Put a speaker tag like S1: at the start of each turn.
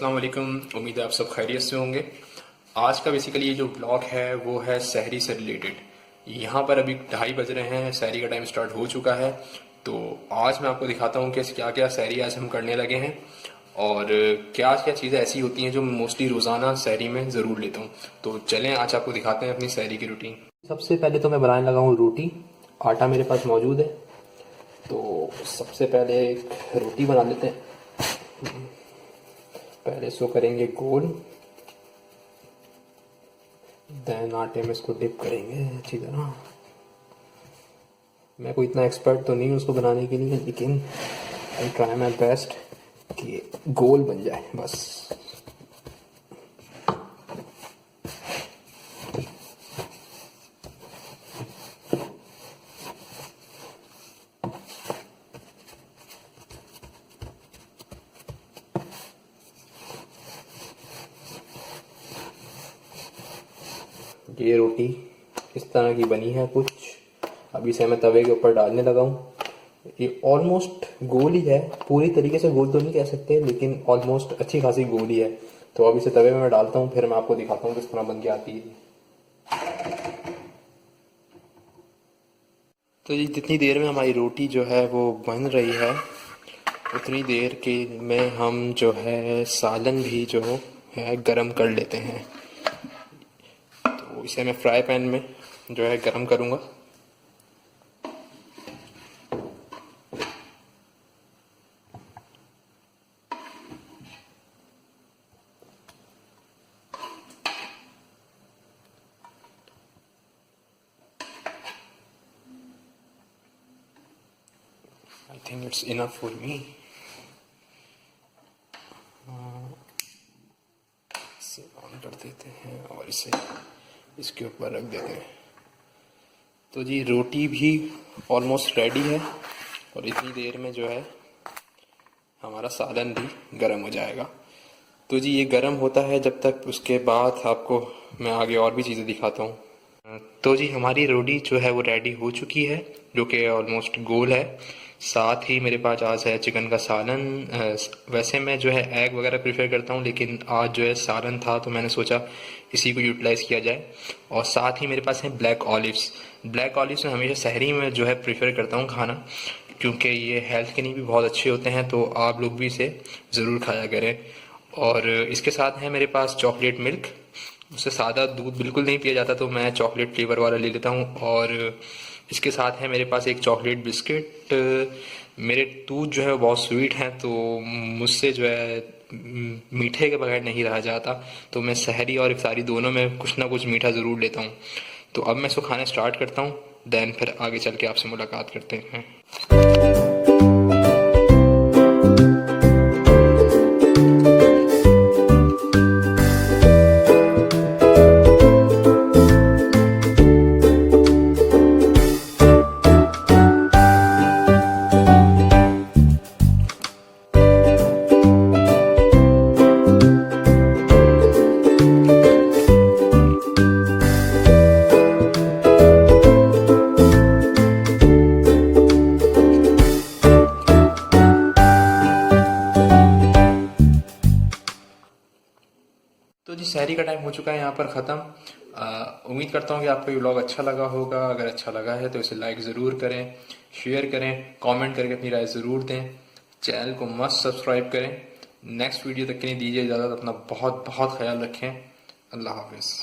S1: अस्सलाम वालेकुम। उम्मीद है आप सब खैरियत से होंगे। आज का बेसिकली ये जो ब्लॉग है वो है सहरी से रिलेटेड। यहाँ पर अभी 2:30 बज रहे हैं, सहरी का टाइम स्टार्ट हो चुका है। तो आज मैं आपको दिखाता हूँ कि क्या क्या सहरी आज हम करने लगे हैं और क्या क्या चीज़ें ऐसी होती हैं जो मैं मोस्टली रोज़ाना सहरी में ज़रूर लेता हूँ। तो चलें आज आपको दिखाते हैं अपनी सहरी की रूटीन। सबसे पहले तो मैं बनाने लगा हूँ रोटी। आटा मेरे पास मौजूद है, तो सबसे पहले एक रोटी बना लेते हैं। पहले इसको करेंगे गोल, देन आटे में इसको डिप करेंगे अच्छी तरह। मैं कोई इतना एक्सपर्ट तो नहीं हूँ उसको बनाने के लिए, लेकिन आई ट्राई माई बेस्ट कि गोल बन जाए बस। ये रोटी इस तरह की बनी है कुछ। अभी इसे मैं तवे के ऊपर डालने लगा हूँ। ये ऑलमोस्ट गोल ही है, पूरी तरीके से गोल तो नहीं कह सकते, लेकिन ऑलमोस्ट अच्छी खासी गोल ही है। तो अब इसे तवे में मैं डालता हूँ, फिर मैं आपको दिखाता हूँ किस तरह बन के आती है। तो ये जितनी देर में हमारी रोटी जो है वो बन रही है, उतनी देर के में हम जो है सालन भी जो है गरम कर लेते हैं। तो इसे मैं फ्राई पैन में जो है गरम करूँगा। I think it's enough for me. इसे ऑन कर देते हैं और इसे इसके ऊपर रख देते हैं। तो जी रोटी भी ऑलमोस्ट रेडी है और इतनी देर में जो है हमारा सालन भी गर्म हो जाएगा। तो जी ये गर्म होता है जब तक, उसके बाद आपको मैं आगे और भी चीज़ें दिखाता हूँ। तो जी हमारी रोटी जो है वो रेडी हो चुकी है, जो कि ऑलमोस्ट गोल है। साथ ही मेरे पास आज है चिकन का सालन। वैसे मैं जो है एग वगैरह प्रेफर करता हूँ, लेकिन आज जो है सालन था तो मैंने सोचा इसी को यूटिलाइज़ किया जाए। और साथ ही मेरे पास है ब्लैक ऑलिव्स। ब्लैक ऑलिव्स मैं हमेशा सहरी में जो है प्रेफर करता हूँ खाना, क्योंकि ये हेल्थ के लिए भी बहुत अच्छे होते हैं। तो आप लोग भी इसे ज़रूर खाया करें। और इसके साथ है मेरे पास चॉकलेट मिल्क। उससे सादा दूध बिल्कुल नहीं पिया जाता, तो मैं चॉकलेट फ्लेवर वाला ले लेता हूँ। और इसके साथ है मेरे पास एक चॉकलेट बिस्किट। मेरे दूध जो है बहुत स्वीट हैं, तो मुझसे जो है मीठे के बगैर नहीं रहा जाता। तो मैं सहरी और इफ्तारी दोनों में कुछ ना कुछ मीठा ज़रूर लेता हूँ। तो अब मैं इसको खाना स्टार्ट करता हूँ, देन फिर आगे चल के आपसे मुलाकात करते हैं। तो जी सहरी का टाइम हो चुका है यहाँ पर ख़त्म। उम्मीद करता हूँ कि आपको ये व्लॉग अच्छा लगा होगा। अगर अच्छा लगा है तो इसे लाइक ज़रूर करें, शेयर करें, कमेंट करके अपनी राय ज़रूर दें। चैनल को मस्ट सब्सक्राइब करें। नेक्स्ट वीडियो तक के लिए दीजिए इजाज़त। अपना बहुत बहुत ख्याल रखें। अल्लाह हाफिज़।